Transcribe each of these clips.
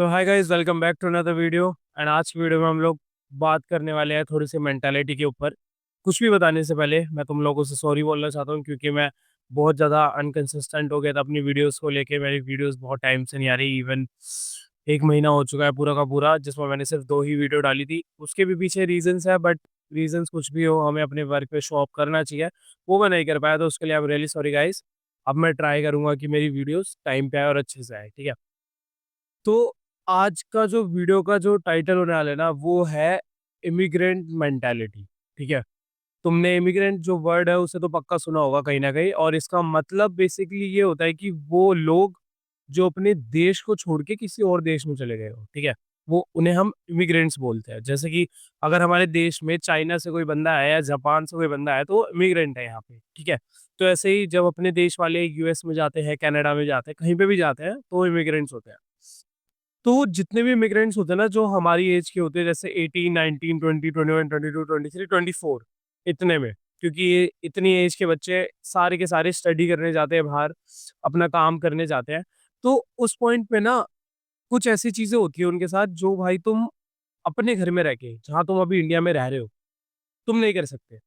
तो hi guys, welcome back to another video. And आज की वीडियो में हम लोग बात करने वाले हैं थोड़ी सी मेंटालिटी के ऊपर। कुछ भी बताने से पहले मैं तुम लोगों से सॉरी बोलना चाहता हूँ, क्योंकि मैं बहुत ज़्यादा अनकंसिस्टेंट हो गया था अपनी वीडियोस को लेके। मेरी वीडियोस बहुत टाइम से नहीं आ रही, इवन एक महीना हो चुका है पूरा का पूरा, जिसमें मैंने सिर्फ 2 ही वीडियो डाली थी। उसके भी पीछे रीजंस है, बट रीजंस कुछ भी हो, हमें अपने वर्क पे शो अप करना चाहिए। वो मैं नहीं कर पाया, तो उसके लिए I am really sorry guys. अब मैं ट्राई करूंगा कि मेरी वीडियोस टाइम पे आए और अच्छे से आए, ठीक है। तो आज का जो वीडियो का जो टाइटल होने वाला है ना, वो है इमिग्रेंट मेंटालिटी, ठीक है। तुमने इमिग्रेंट जो वर्ड है उसे तो पक्का सुना होगा कहीं ना कहीं, और इसका मतलब बेसिकली ये होता है कि वो लोग जो अपने देश को छोड़ के किसी और देश में चले गए हो, ठीक है। वो उन्हें हम इमिग्रेंट्स बोलते हैं। जैसे कि अगर हमारे देश में चाइना से कोई बंदा आया या जापान से कोई बंदा आया, तो वो इमिग्रेंट है यहाँ पे, ठीक है। तो ऐसे ही जब अपने देश वाले यूएस में जाते हैं, कनाडा में जाते हैं, कहीं पे भी जाते हैं, तो इमिग्रेंट्स होते हैं। तो जितने भी इमिग्रेंट्स होते हैं ना, जो हमारी एज के होते हैं, जैसे 18, 19, 20, 21, 22, 23, 24, इतने में, क्योंकि ये इतनी एज के बच्चे सारे के सारे स्टडी करने जाते हैं बाहर, अपना काम करने जाते हैं। तो उस पॉइंट पे ना कुछ ऐसी चीजें होती है उनके साथ, जो भाई तुम अपने घर में रह के, जहाँ तुम अभी इंडिया में रह रहे हो, तुम नहीं कर सकते,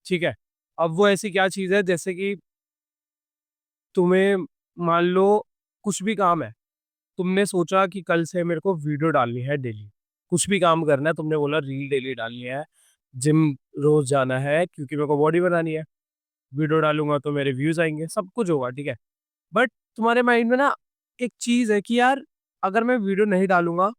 ठीक है। अब वो ऐसी क्या चीज है, जैसे कि तुम्हें मान लो कुछ भी काम है, तुमने सोचा कि कल से मेरे को वीडियो डालनी है डेली, कुछ भी काम करना है, तुमने बोला रील डेली डालनी है, जिम रोज जाना है क्योंकि मेरे को बॉडी बनानी है, वीडियो डालूंगा तो मेरे व्यूज आएंगे, सब कुछ होगा, ठीक है। बट तुम्हारे माइंड में ना एक चीज है कि यार, अगर मैं वीडियो नहीं डालूंगा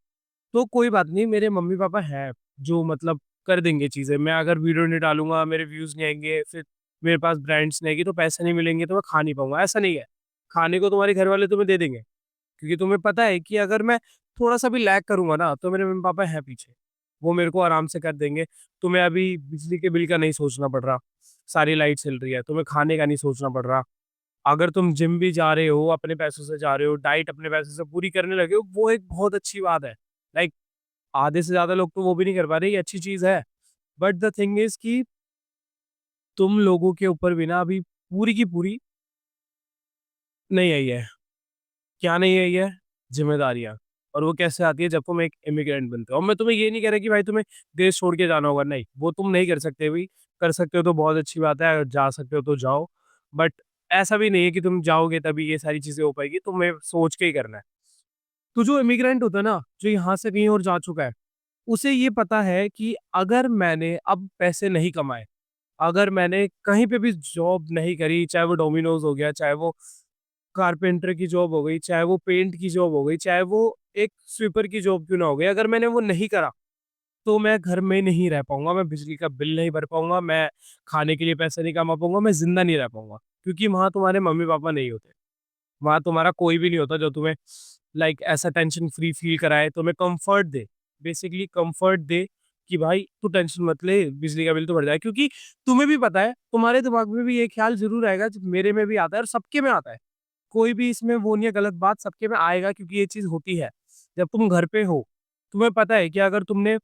तो कोई बात नहीं, मेरे मम्मी पापा हैं जो मतलब कर देंगे चीजें। मैं अगर वीडियो नहीं डालूंगा, मेरे व्यूज नहीं आएंगे, फिर मेरे पास ब्रांड्स नहीं आएगी, तो पैसे नहीं मिलेंगे, तो मैं खा नहीं पाऊंगा। ऐसा नहीं है, खाने को तुम्हारे घर वाले तुम्हें दे देंगे, क्योंकि तुम्हें पता है कि अगर मैं थोड़ा सा भी लैग करूंगा ना, तो मेरे मम्मी पापा हैं पीछे, वो मेरे को आराम से कर देंगे। तुम्हें अभी बिजली के बिल का नहीं सोचना पड़ रहा, सारी लाइट चल रही है, तुम्हें खाने का नहीं सोचना पड़ रहा। अगर तुम जिम भी जा रहे हो, अपने पैसों से जा रहे हो, डाइट अपने पैसों से पूरी करने लगे हो, वो एक बहुत अच्छी बात है। लाइक आधे से ज्यादा लोग तो वो भी नहीं कर पा रहे, ये अच्छी चीज है। बट द थिंग इज कि तुम लोगों के ऊपर भी ना अभी पूरी की पूरी नहीं आई है। क्या नहीं आई है? जिम्मेदारियां। और वो कैसे आती है? जब तुम एक इमिग्रेंट बनते हो। और मैं तुम्हें ये नहीं कह रहा कि भाई तुम्हें देश छोड़ के जाना होगा, नहीं, वो तुम नहीं कर सकते भी। कर सकते हो तो बहुत अच्छी बात है, अगर जा सकते हो तो जाओ। बट ऐसा भी नहीं है कि तुम जाओगे तभी ये सारी चीजें हो पाएगी, तुम्हें सोच के ही करना है। तो जो इमिग्रेंट होता है ना, जो यहाँ से कहीं और जा चुका है, उसे ये पता है कि अगर मैंने अब पैसे नहीं कमाए, अगर मैंने कहीं पे भी जॉब नहीं करी, चाहे वो डोमिनोज हो गया, चाहे वो कारपेंटर की जॉब हो गई, चाहे वो पेंट की जॉब हो गई, चाहे वो एक स्वीपर की जॉब क्यों ना हो गई, अगर मैंने वो नहीं करा, तो मैं घर में नहीं रह पाऊंगा, मैं बिजली का बिल नहीं भर पाऊंगा, मैं खाने के लिए पैसे नहीं कमा पाऊंगा, मैं जिंदा नहीं रह पाऊंगा। क्योंकि वहां तुम्हारे मम्मी पापा नहीं होते, वहां तुम्हारा कोई भी नहीं होता जो तुम्हें लाइक ऐसा टेंशन फ्री फील कराए, तुम्हें कंफर्ट दे, बेसिकली कंफर्ट दे कि भाई तू टेंशन मत ले, बिजली का बिल तो भर जाए। क्योंकि तुम्हें भी पता है, तुम्हारे दिमाग में भी ये ख्याल जरूर आएगा, मेरे में भी आता है और सबके में आता है। कोई भी इसमें वो नहीं है गलत बात, सबके में आएगा, क्योंकि ये चीज होती है। जब तुम घर पे हो, तुम्हें पता है कि अगर तुमने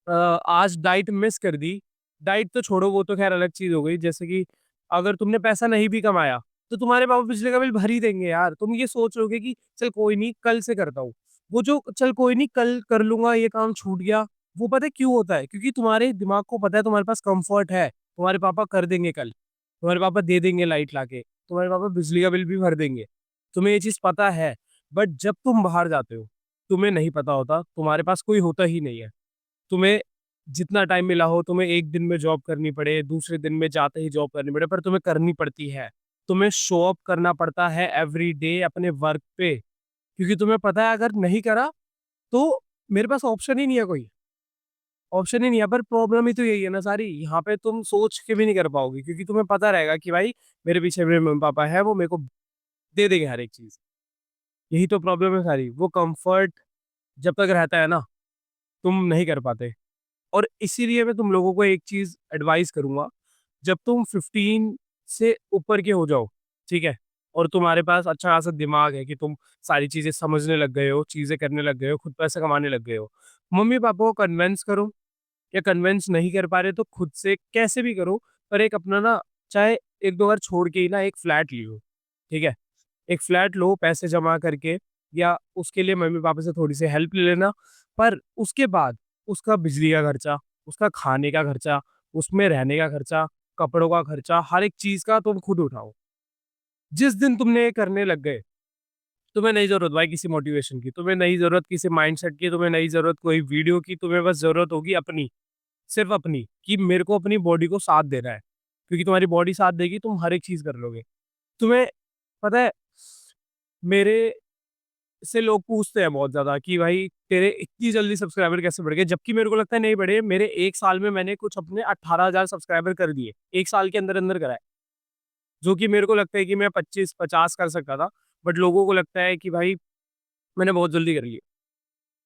आज डाइट मिस कर दी, डाइट तो छोड़ो, वो तो खैर अलग चीज हो गई, जैसे कि अगर तुमने पैसा नहीं भी कमाया, तो तुम्हारे पापा बिजली का बिल भर ही देंगे यार। तुम ये सोच लोगे कि चल कोई नहीं, कल से करता हूँ, वो जो चल कोई नहीं कल कर लूंगा, ये काम छूट गया, वो पता है क्यों होता है? क्योंकि तुम्हारे दिमाग को पता है तुम्हारे पास कंफर्ट है, तुम्हारे पापा कर देंगे कल, तुम्हारे पापा दे देंगे लाइट लाके, तुम्हारे पापा बिजली का बिल भी भर देंगे, तुम्हें ये चीज पता है। बट जब तुम बाहर जाते हो, तुम्हें नहीं पता होता, तुम्हारे पास कोई होता ही नहीं है। तुम्हें जितना टाइम मिला हो, तुम्हें एक दिन में जॉब करनी पड़े, दूसरे दिन में जाते ही जॉब करनी पड़े, पर तुम्हें करनी पड़ती है। तुम्हें शो अप करना पड़ता है एवरी डे अपने वर्क पे, क्योंकि तुम्हें पता है अगर नहीं करा तो मेरे पास ऑप्शन ही नहीं है, कोई ऑप्शन ही नहीं है। पर प्रॉब्लम ही तो यही है ना सारी, यहाँ पे तुम सोच के भी नहीं कर पाओगे, क्योंकि तुम्हें पता रहेगा कि भाई मेरे पीछे मेरे मम्मी पापा है, वो मेरे को दे देंगे हर एक चीज। यही तो प्रॉब्लम है सारी, वो कंफर्ट जब तक रहता है ना, तुम नहीं कर पाते। और इसीलिए मैं तुम लोगों को एक चीज एडवाइस करूंगा, जब तुम 15 से ऊपर के हो जाओ, ठीक है, और तुम्हारे पास अच्छा खासा दिमाग है कि तुम सारी चीजें समझने लग गए हो, चीजें करने लग गए हो, खुद पैसे कमाने लग गए हो, मम्मी पापा को कन्विंस करो। या कन्विंस नहीं कर पा रहे तो खुद से कैसे भी करो, पर एक अपना ना, चाहे एक दो बार छोड़ के ही ना एक फ्लैट लियो, ठीक है। एक फ्लैट लो पैसे जमा करके, या उसके लिए मम्मी-पापा से थोड़ी-सी हेल्प ले लेना। पर उसके बाद उसका बिजली का खर्चा, उसका खाने का खर्चा, उसमें रहने का खर्चा, कपड़ों का खर्चा, हर एक चीज़ का तुम खुद उठाओ। जिस दिन तुमने ये करने लग गए, तुम्हें नहीं ज़रूरत भाई किसी मोटिवेशन की, तुम्हें नहीं ज़रूरत किसी माइंडसेट की, तुम्हें नहीं ज़रूरत कोई वीडियो की, तुम्हें बस ज़रूरत होगी अपनी, सिर्फ़ अपनी, कि मेरे को अपनी बॉडी को साथ देना है। क्योंकि तुम्हारी बॉडी साथ देगी, तुम हर एक चीज़ कर लोगे। तुम्हें पता है, मेरे से लोग पूछते हैं बहुत ज़्यादा कि भाई तेरे इतनी जल्दी सब्सक्राइबर कैसे बढ़ गए? जबकि मेरे को लगता है नहीं बढ़े, मेरे 1 साल में मैंने कुछ अपने 18,000 सब्सक्राइबर कर दिए। 1 साल के अंदर-अंदर करा है। जो कि मेरे को लगता है कि मैं 25-50 कर सकता था, बट लोगों को लगता है कि भाई मैंने बहुत जल्दी कर लिया।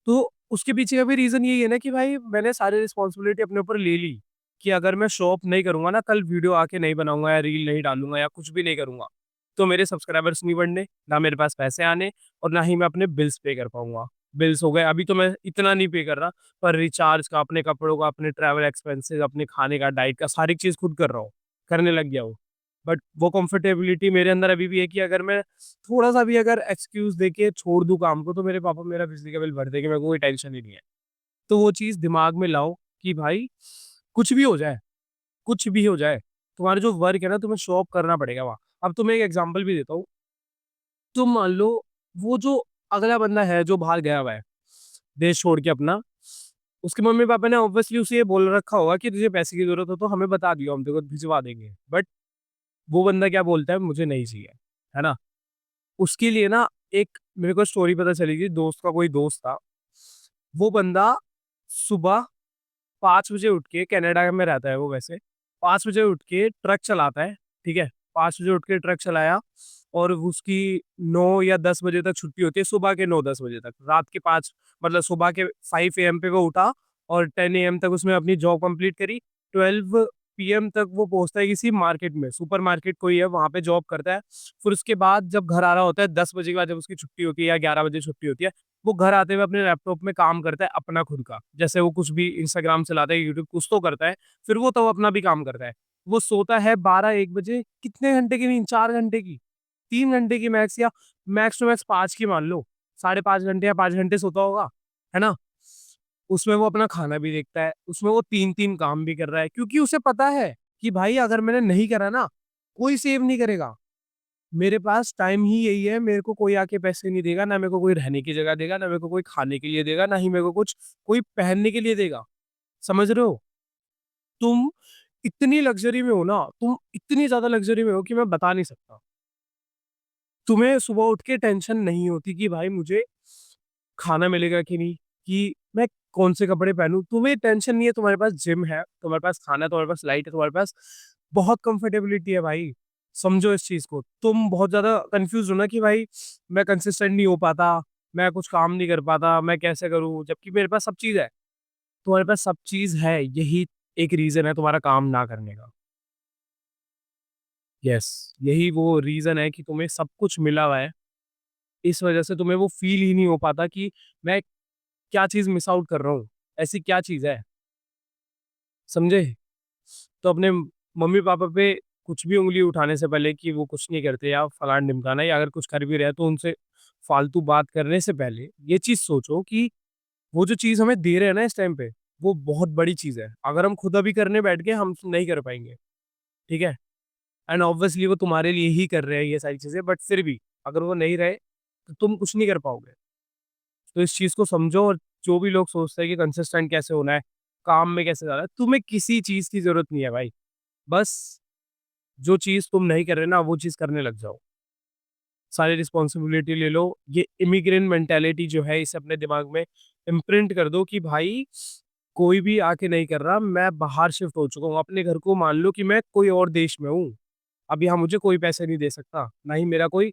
तो उसके पीछे का भी रीज़न यही है ना कि भाई मैंने सारी रिस्पॉन्सिबिलिटी अपने ऊपर ले ली, कि अगर मैं शो ऑफ नहीं करूँगा ना, कल वीडियो आके नहीं बनाऊँगा या रील नहीं डालूँगा या कुछ भी नहीं करूँगा, तो मेरे सब्सक्राइबर्स नहीं बढ़ने, ना मेरे पास पैसे आने और ना ही मैं अपने बिल्स पे कर पाऊँगा। बिल्स हो गए, अभी तो मैं इतना नहीं पे कर रहा, पर रिचार्ज का, अपने कपड़ों का, अपने ट्रैवल एक्सपेंसेस, अपने खाने का, डाइट का, सारी चीज़ खुद कर रहा हूँ, करने लग गया हूँ। बट वो कंफर्टेबिलिटी मेरे अंदर अभी भी है कि अगर मैं थोड़ा-सा भी अगर एक्सक्यूज़ देके छोड़ दूँ काम को, तो मेरे पापा मेरा बिजली का बिल भर देंगे, मेरे को कोई टेंशन ही नहीं है। तो वो चीज़ दिमाग में लाओ कि भाई कुछ भी हो जाए, कुछ भी हो जाए, तुम्हारा जो वर्क है ना, तुम्हें शो ऑफ करना पड़ेगा वहाँ। अब तुम्हें एक एग्ज़ाम्पल भी देता हूँ, तुम मान लो वो जो अगला बंदा है जो बाहर गया हुआ है, देश छोड़ के अपना, उसके मम्मी-पापा ने ऑब्वियसली उसे ये बोल रखा होगा कि तुझे पैसे की ज़रूरत हो तो हमें बता दियो, हम तेरे को भिजवा देंगे। बट वो बंदा क्या बोलता है, मुझे नहीं चाहिए, है ना? उसके लिए ना एक मेरे को स्टोरी पता चली थी, दोस्त का कोई दोस्त था। वो बंदा सुबह 5 बजे उठ के, कनाडा में रहता है वो वैसे, 5 बजे उठ के ट्रक चलाता है, ठीक है? 5 बजे उठ के ट्रक चलाया और उसकी 9 या 10 बजे तक छुट्टी होती है, सुबह के 9-10 बजे तक। रात के 5 मतलब सुबह के 5 एएम पे वो उठा और 10 एएम तक उसने अपनी जॉब कंप्लीट करी। 12 पीएम तक वो पहुँचता है किसी मार्केट में, सुपर मार्केट कोई है, वहाँ पे जॉब करता है। फिर उसके बाद जब घर आ रहा होता है 10 बजे के बाद, जब उसकी छुट्टी होती है या 11 बजे छुट्टी होती है, वो घर आते हुए अपने लैपटॉप में काम करता है अपना खुद का। जैसे वो कुछ भी इंस्टाग्राम चलाता है, यूट्यूब कुछ तो करता है, फिर वो तो अपना भी काम करता है। वो सोता है 12-1 बजे, कितने घंटे की नींद? 4 घंटे की, 3 घंटे की मैक्स, या मैक्स टू मैक्स 5 की मान लो। साढ़े 5 घंटे या 5 घंटे सोता होगा, है ना? उसमें वो अपना खाना भी देखता है, उसमें वो 3-3 काम भी कर रहा है, क्योंकि उसे पता है कि भाई अगर मैंने नहीं करा ना, कोई सेव नहीं करेगा। मेरे पास टाइम ही यही है, मेरे को कोई आके पैसे नहीं देगा, ना मेरे को कोई रहने की जगह देगा, ना मेरे को कोई खाने के लिए देगा, ना ही मेरे को कुछ कोई पहनने के लिए देगा। समझ रहे हो? तुम इतनी लग्ज़री में हो ना, तुम इतनी ज़्यादा लग्ज़री में हो कि मैं बता नहीं सकता। तुम्हें सुबह उठ के टेंशन नहीं होती कि भाई मुझे खाना मिलेगा कि नहीं, कि मैं कौन से कपड़े पहनूँ? तुम्हें टेंशन नहीं है, तुम्हारे पास जिम है, तुम्हारे पास खाना है, तुम्हारे पास लाइट है, तुम्हारे पास बहुत कंफर्टेबिलिटी है भाई। समझो इस चीज़ को। तुम बहुत ज़्यादा कन्फ्यूज़ हो ना कि भाई मैं कंसिस्टेंट नहीं हो पाता, मैं कुछ काम नहीं कर पाता, मैं कैसे करूँ? जबकि मेरे पास सब चीज़ है। तुम्हारे पास सब चीज़ है, यही एक रीज़न है तुम्हारा काम ना करने का। यस, यही वो रीज़न है कि तुम्हें सब कुछ मिला हुआ है। इस वज़ह से तुम्हें वो फ़ील ही नहीं हो पाता कि मैं क्या चीज़ मिस आउट कर रहा हूँ, ऐसी क्या चीज़ है, समझे? तो अपने मम्मी-पापा पे कुछ भी उँगली उठाने से पहले कि वो कुछ नहीं करते या फलाना-ढिमकाना, या अगर कुछ कर भी रहे हैं तो उनसे फालतू बात करने से पहले ये चीज़ सोचो कि वो जो चीज़ हमें दे रहे हैं ना इस टाइम पे, वो बहुत बड़ी चीज़ है। अगर हम खुद अभी करने बैठ गए, हम नहीं कर पाएँगे, ठीक है? एंड ऑब्वियसली वो तुम्हारे लिए ही कर रहे हैं ये सारी चीज़ें, बट फिर भी अगर वो नहीं रहे, तो तुम कुछ नहीं कर पाओगे। तो इस चीज़ को समझो, और जो भी लोग सोचते हैं कि कंसिस्टेंट कैसे होना है, काम में कैसे जाना है, तुम्हें किसी चीज़ की ज़रूरत नहीं है भाई। बस जो चीज़ तुम नहीं कर रहे ना, वो चीज़ करने लग जाओ। सारी रिस्पॉन्सिबिलिटी ले लो। ये इमिग्रेंट मेंटालिटी जो है, इसे अपने दिमाग में इम्प्रिंट कर दो कि भाई कोई भी आके नहीं कर रहा, मैं बाहर शिफ्ट हो चुका हूँ। अपने घर को मान लो कि मैं कोई और देश में हूँ। अब यहाँ मुझे कोई पैसे नहीं दे सकता, ना ही मेरा कोई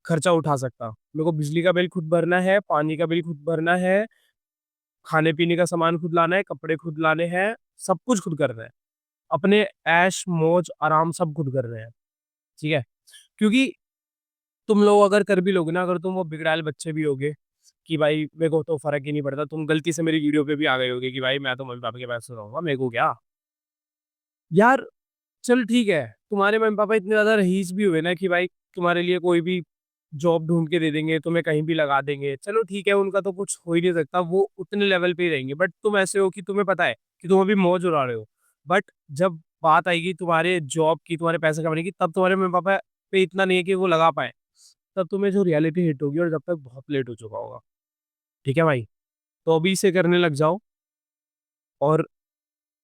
खर्चा उठा सकता। मेरे को बिजली का बिल खुद भरना है, पानी का बिल खुद भरना है, खाने-पीने का सामान खुद लाना है, कपड़े खुद लाने हैं, सब कुछ खुद करना है। अपने ऐश, मौज, आराम सब खुद कर रहे हैं, ठीक है? क्योंकि तुम लोग अगर कर भी लोगे ना, अगर तुम वो बिगड़ैल बच्चे भी होगे कि भाई मेरे को तो फ़र्क ही नहीं पड़ता, तुम गलती से मेरी वीडियो पे भी आ गए होगे कि भाई मैं तो मम्मी-पापा के पैसे रहूँगा, मेरे को क्या? यार चल ठीक है, तुम्हारे मम्मी-पापा इतने ज़्यादा रईस भी हुए ना कि भाई तुम्हारे लिए कोई भी जॉब ढूँढ के दे देंगे, तुम्हें कहीं भी लगा देंगे। चलो ठीक है, उनका तो कुछ हो ही नहीं सकता, वो उतने लेवल पे ही रहेंगे। बट तुम ऐसे हो कि तुम्हें पता है कि तुम अभी मौज उड़ा रहे हो। बट जब बात आएगी तुम्हारे जॉब की, तुम्हारे पैसे कमाने की, तब तुम्हारे मम्मी-पापा पे इतना नहीं है कि वो लगा पाएँ। तब तुम्हें जो रियलिटी हिट होगी और जब तक बहुत लेट हो चुका होगा। ठीक है भाई? तो अभी से करने लग जाओ और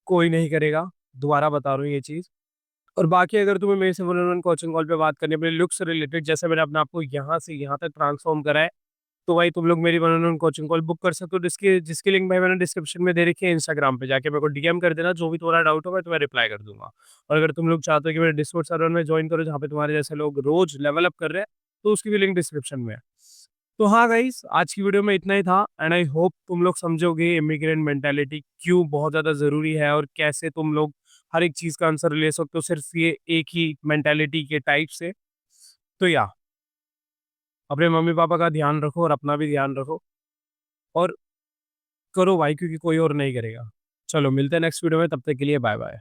कोई नहीं करेगा। दोबारा बता रहा हूँ ये चीज़। और बाकी अगर तुम्हें मेरे से one on one coaching call पे बात करनी है अपने लुक से रिलेटेड, जैसे मैंने अपने आप को यहाँ से यहाँ तक ट्रांसफ़ॉर्म करा है, तो भाई तुम लोग मेरी one on one coaching call book कर सकते हो, जिसकी लिंक भाई मैंने डिस्क्रिप्शन में दे रखी है। इंस्टाग्राम पे जाके मेरे को डीएम कर देना, जो भी तुम्हारा डाउट हो मैं तुम्हें रिप्लाई कर दूँगा। और अगर तुम लोग चाहते हो कि मेरे डिस्कॉर्ड सर्वर में जॉइन करो, जहाँ पे तुम्हारे जैसे लोग रोज़ लेवल अप कर रहे हैं, तो उसकी भी लिंक डिस्क्रिप्शन में है। तो हाँ गाइस, आज की वीडियो में इतना ही था एंड आई होप तुम लोग समझोगे इमिग्रेंट मेंटालिटी क्यों बहुत ज़्यादा ज़रूरी है और कैसे तुम लोग हर एक चीज़ का आंसर ले सकते हो सिर्फ ये एक ही मेंटालिटी के टाइप से। तो या अपने मम्मी-पापा का ध्यान रखो और अपना भी ध्यान रखो और करो भाई, क्योंकि कोई और नहीं करेगा। चलो मिलते हैं नेक्स्ट वीडियो में, तब तक के लिए बाय-बाय।